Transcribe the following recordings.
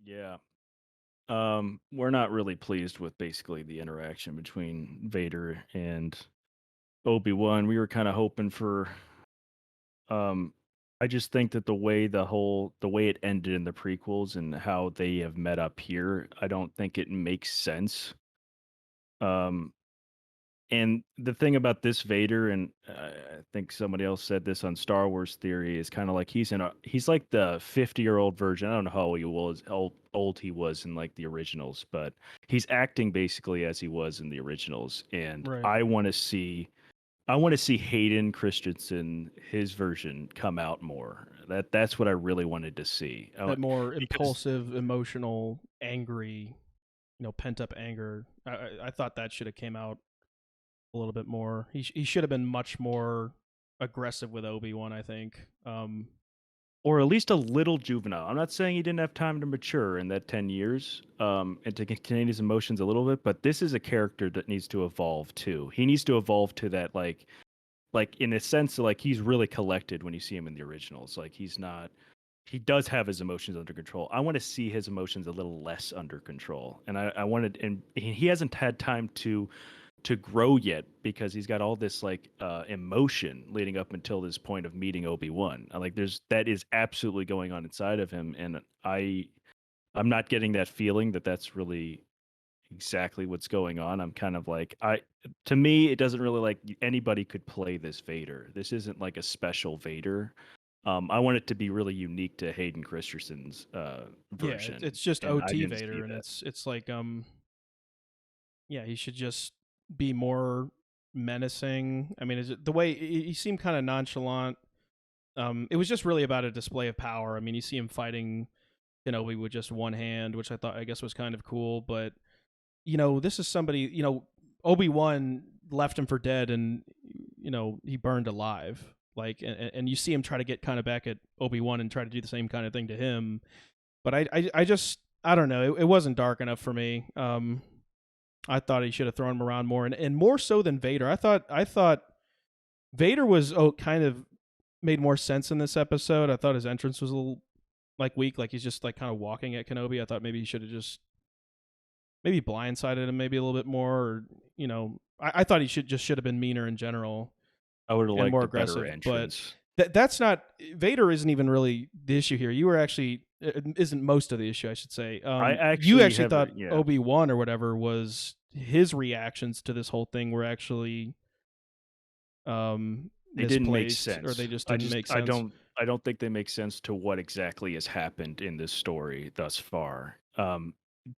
Yeah. We're not really pleased with basically the interaction between Vader and Obi-Wan. We were kind of hoping for um I just think that the way it ended in the prequels and how they have met up here, I don't think it makes sense. Um and the thing about this Vader, and I think somebody else said this on Star Wars Theory, is kind of like he's like the 50-year-old version. I don't know how old he was in like the originals, but he's acting basically as he was in the originals. And Right. I want to see Hayden Christensen, his version, come out more. That's what I really wanted to see. That more Because impulsive, emotional, angry, pent up anger. I thought that should have came out a little bit more. He should have been much more aggressive with Obi-Wan, I think. or at least a little juvenile. I'm not saying he didn't have time to mature in that 10 years, and to contain his emotions a little bit, but this is a character that needs to evolve too. He needs to evolve to that, like in a sense, like he's really collected when you see him in the originals. Like he's not. He does have his emotions under control. I want to see his emotions a little less under control, and I wanted, and he hasn't had time to grow yet because he's got all this like emotion leading up until this point of meeting Obi-Wan. Like there's that is absolutely going on inside of him, and I'm not getting that feeling that that's really exactly what's going on. I'm kind of like I to me it doesn't really like anybody could play this Vader. This isn't like a special Vader. I want it to be really unique to Hayden Christensen's Yeah, it's version, just and I OT didn't see Vader, and that. it's like yeah, he should just be more menacing. I mean, is it the way he seemed kind of nonchalant? It was just really about a display of power. I mean, you see him fighting Kenobi with just one hand, which I guess was kind of cool. But this is somebody. Obi-Wan left him for dead, and he burned alive. Like, and you see him try to get kind of back at Obi-Wan and try to do the same kind of thing to him. But I just I don't know. It wasn't dark enough for me. I thought he should have thrown him around more, and more so than Vader. I thought Vader was kind of made more sense in this episode. I thought his entrance was a little like weak, like he's just like kind of walking at Kenobi. I thought maybe he should have just maybe blindsided him maybe a little bit more, or I thought he should have been meaner in general I would have and liked more a better aggressive. But entrance. that's not Vader isn't even really the issue here. You were actually isn't most of the issue, I should say. I You actually actually have thought yeah. Obi-Wan or whatever was his reactions to this whole thing were actually They didn't make misplaced, or they sense. just didn't make I sense. don't think they make sense to what exactly has happened in this story thus far.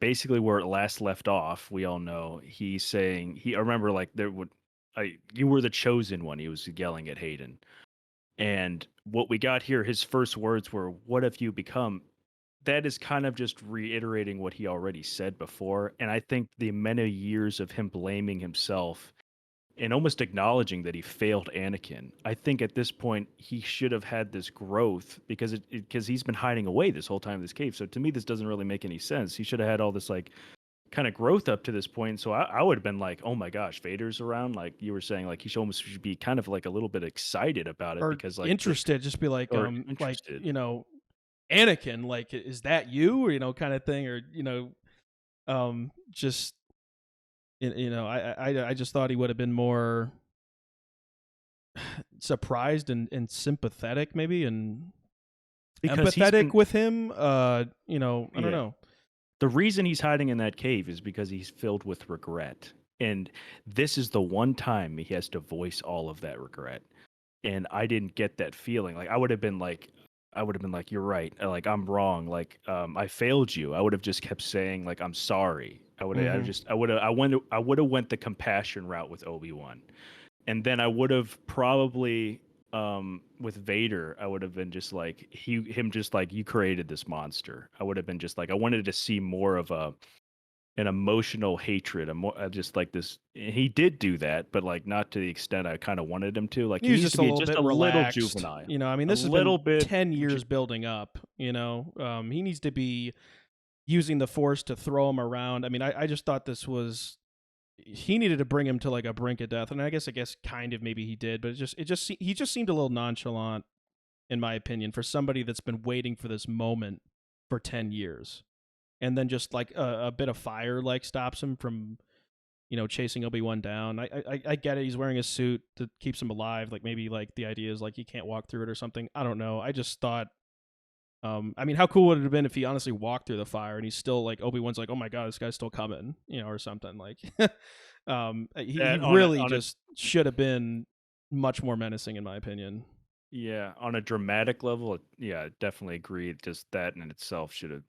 Basically where it last left off, we all know he's saying I remember like there would I you were the chosen one. He was yelling at Hayden. And what we got here, his first words were, "What have you become?" That is kind of just reiterating what he already said before. And I think the many years of him blaming himself and almost acknowledging that he failed Anakin. I think at this point he should have had this growth because because he's been hiding away this whole time in this cave. So to me, this doesn't really make any sense. He should have had all this like kind of growth up to this point. So I would have been like, oh my gosh, Vader's around. Like you were saying, like he should almost should be kind of like a little bit excited about it Or because like this interested, just be like or interested. Anakin, like, is that you, or kind of thing, or just I just thought he would have been more surprised and sympathetic, maybe, and Because he's empathetic been with him. I don't yeah. know. The reason he's hiding in that cave is because he's filled with regret. And this is the one time he has to voice all of that regret. And I didn't get that feeling. Like I would have been like, you're right. Like I'm wrong. Like I failed you. I would have just kept saying like I'm sorry. Hmm. I would have went the compassion route with Obi-Wan. And then I would have probably with Vader, I would have been just like him just like you created this monster. I would have been just like I wanted to see more of an emotional hatred, a more just like this. And he did do that, but like not to the extent I kind of wanted him to. Like He he was needs just to a be little just bit a little relaxed. juvenile, I mean, a this has been little bit. 10 years building up. He needs to be using the Force to throw him around. I mean, I just thought this was he needed to bring him to like a brink of death, and I guess kind of maybe he did, but he just seemed a little nonchalant, in my opinion, for somebody that's been waiting for this moment for 10 years. and then just like a bit of fire like stops him from chasing Obi-Wan down. I get it. He's wearing a suit that keeps him alive. Like maybe like the idea is like he can't walk through it or something. I don't know. I just thought I mean, how cool would it have been if he honestly walked through the fire and he's still like Obi-Wan's like, oh my god, this guy's still coming, or something like. He That on a really on a just should have been much more menacing in my opinion. Yeah, on a dramatic level, yeah, definitely agree. Just that in itself should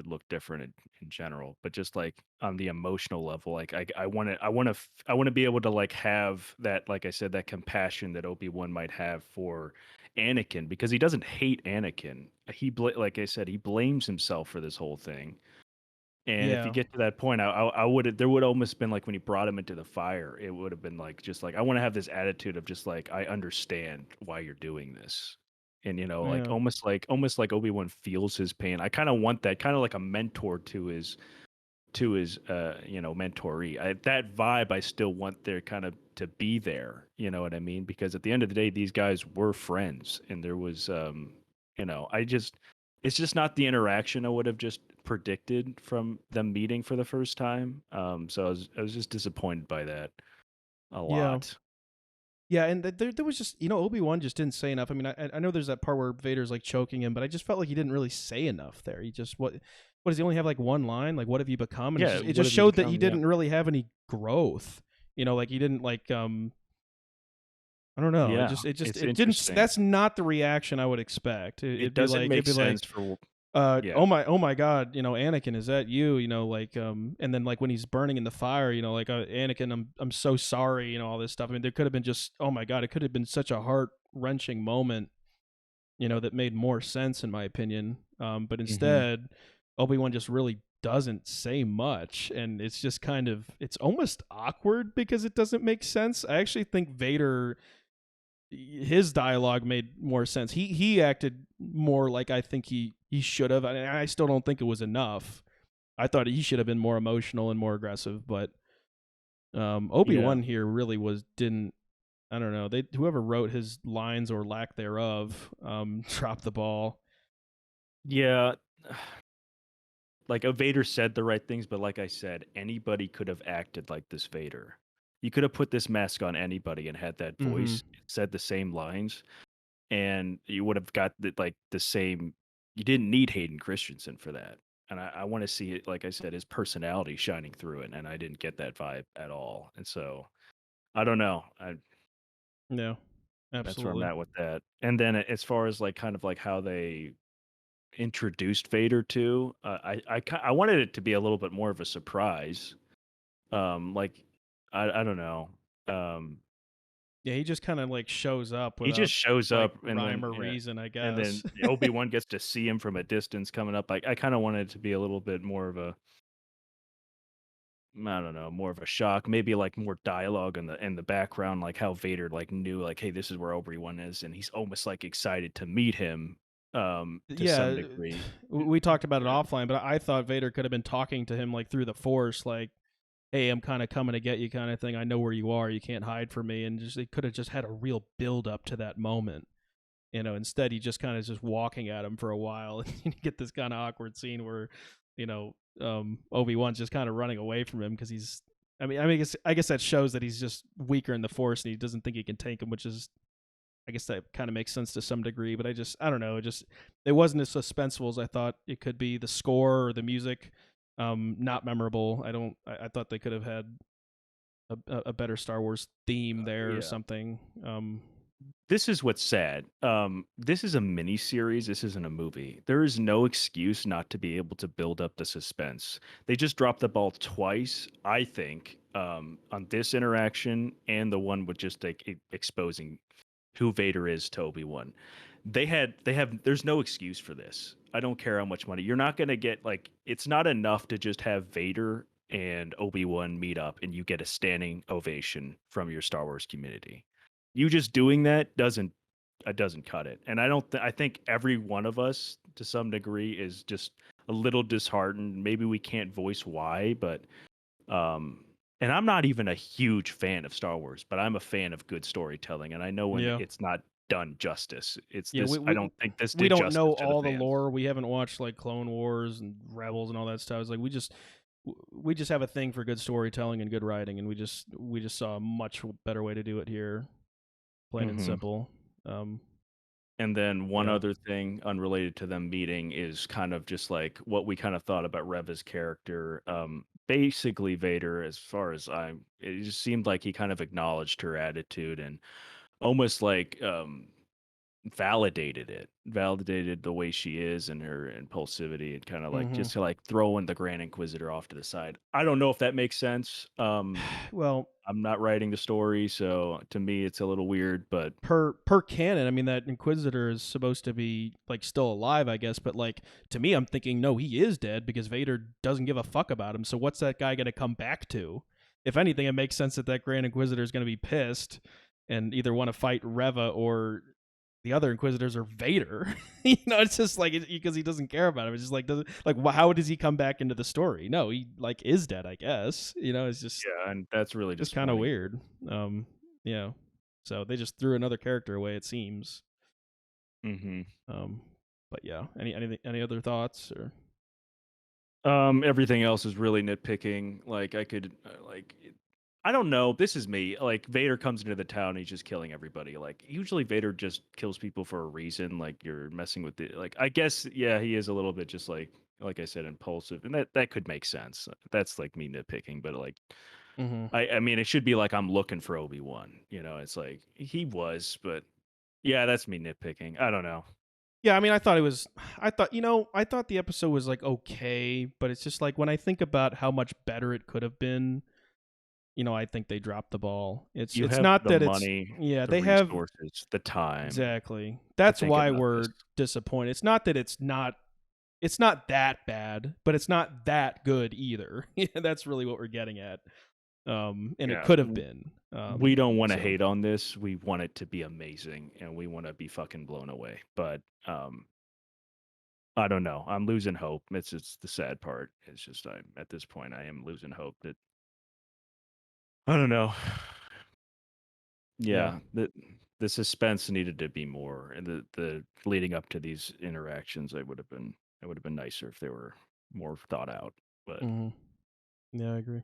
look different in general. But just like on the emotional level, like I want to be able to like have that, like I said, that compassion that Obi-Wan might have for Anakin because he doesn't hate Anakin. Like I said, he blames himself for this whole thing. And if you Yeah, get to that point, I would there would almost been like when he brought him into the fire, it would have been like just like I want to have this attitude of just like I understand why you're doing this, and like yeah, almost like Obi-Wan feels his pain. I kind of want that, kind of like a mentor to his mentoree. That vibe I still want there kind of to be there. You know what I mean? Because at the end of the day, these guys were friends, and there was I just it's just not the interaction I would have just predicted from them meeting for the first time. So I was just disappointed by that a yeah. lot. Yeah, and there was just Obi-Wan just didn't say enough. I mean, I know there's that part where Vader's like choking him, but I just felt like he didn't really say enough there. He just what does he only have like one line? Like what have you become? And Yeah, it what just have you showed that he become? Yeah, didn't really have any growth. Like he didn't like I don't know. yeah, it's It didn't. interesting. That's not the reaction I would expect. It doesn't It'd make be sense like, for oh yeah. my god, Anakin, is that you? Like and then like when he's burning in the fire, like Anakin, I'm so sorry, all this stuff. I mean, there could have been just, oh my god, it could have been such a heart wrenching moment, that made more sense in my opinion. But Hmm. instead, Obi-Wan just really doesn't say much, and it's just kind of, it's almost awkward because it doesn't make sense. I actually think Vader, his dialogue made more sense. He acted more like I think he should have. I still don't think it was enough. I thought he should have been more emotional and more aggressive, but Yeah, Obi-Wan here really was didn't. I don't know. They, whoever wrote his lines or lack thereof, dropped the ball. yeah. Like a Vader said the right things, but like I said, anybody could have acted like this Vader. You could have put this mask on anybody and had that Mm-hmm. voice, said the same lines, and you would have got the same. You didn't need Hayden Christensen for that. And I want to see it, like I said, his personality shining through it, and I didn't get that vibe at all. And so I don't know. No, That's where I'm absolutely. at with that. And then as far as like kind of like how they introduced Vader to, I wanted it to be a little bit more of a surprise. Like I don't know. Um, Yeah, he just kind of like shows up he without just shows like up, and rhyme then or yeah, reason, I and guess. then Obi-Wan gets to see him from a distance coming up. I kind of wanted it to be a little bit more of a, I don't know, more of a shock. Maybe like more dialogue in the background, like how Vader like knew like, hey, this is where Obi-Wan is, and he's almost like excited to meet him to some Yeah, degree. we talked about it Yeah. offline, but I thought Vader could have been talking to him like through the Force, like, "Hey, I'm kind of coming to get you," kind of thing. I know where you are. You can't hide from me, and just they could have just had a real build up to that moment. Instead he just kind of just walking at him for a while, and you get this kind of awkward scene where, Obi-Wan's just kind of running away from him because he's. I guess that shows that he's just weaker in the Force and he doesn't think he can tank him, which is, I guess that kind of makes sense to some degree, but I don't know. It wasn't as suspenseful as I thought it could be. The score or the music, not memorable. I thought they could have had a better Star Wars theme there or Yeah. something. This is what's sad. This is a mini series. This isn't a movie. There is no excuse not to be able to build up the suspense. They just dropped the ball twice, I think, on this interaction and the one with just like exposing who Vader is to Obi-Wan. There's no excuse for this. I don't care how much money. You're not going to get like it's not enough to just have Vader and Obi-Wan meet up and you get a standing ovation from your Star Wars community. You just doing that doesn't cut it. And I think every one of us to some degree is just a little disheartened. Maybe we can't voice why, but um and I'm not even a huge fan of Star Wars, but I'm a fan of good storytelling, and I know when Yeah. done justice. It's Yeah, this. I don't think this we did don't know justice to the all the fans. lore. We haven't watched like Clone Wars and Rebels and all that stuff. It's like we just have a thing for good storytelling and good writing, and we just saw a much better way to do it here, plain and Hmm. simple. Um, And then one yeah. other thing unrelated to them meeting is kind of just like what we kind of thought about Reva's character. Basically, Vader, as far as it just seemed like he kind of acknowledged her attitude and almost like validated the way she is and her impulsivity and kind of like Hmm. just to like throwing the Grand Inquisitor off to the side. I don't know if that makes sense. Well, I'm not writing the story, so to me it's a little weird, but per canon, I mean that Inquisitor is supposed to be like still alive, I guess, but like to me I'm thinking no, he is dead because Vader doesn't give a fuck about him. So what's that guy going to come back to? If anything, it makes sense that that Grand Inquisitor is going to be pissed and either want to fight Reva or the other Inquisitors or Vader. It's just like because he doesn't care about him. It's just like doesn't like how does he come back into the story? No, he like is dead, I guess. It's yeah, and that's really just kind of disappointing. weird. Yeah. So they just threw another character away. It seems. Hmm. Um, but yeah. Any other thoughts or? Everything else is really nitpicking. Like I could, I don't know. This is me. Like Vader comes into the town, he's just killing everybody. Like usually Vader just kills people for a reason. Like you're messing with the. Like I guess yeah, he is a little bit just like I said, impulsive, and that could make sense. That's like me nitpicking, but like Mm-hmm. I mean, it should be like I'm looking for Obi-Wan. It's like he was, but yeah, that's me nitpicking. I don't know. Yeah, I mean, I thought it was. I thought the episode was like okay, but it's just like when I think about how much better it could have been. I think they dropped the ball. It's You it's have not the that it's money, yeah the they have resources, the time exactly. to That's think why about this. we're disappointed. It's not that it's not that bad, but it's not that good either. That's really what we're getting at. And it Yeah, could have been. we don't want to So hate on this. We want it to be amazing, and we want to be fucking blown away. But I don't know. I'm losing hope. It's just the sad part. It's just I'm at this point. I am losing hope that I don't know. yeah. Yeah, the suspense needed to be more, and the leading up to these interactions, it would have been nicer if they were more thought out. But Hmm. Yeah, I agree.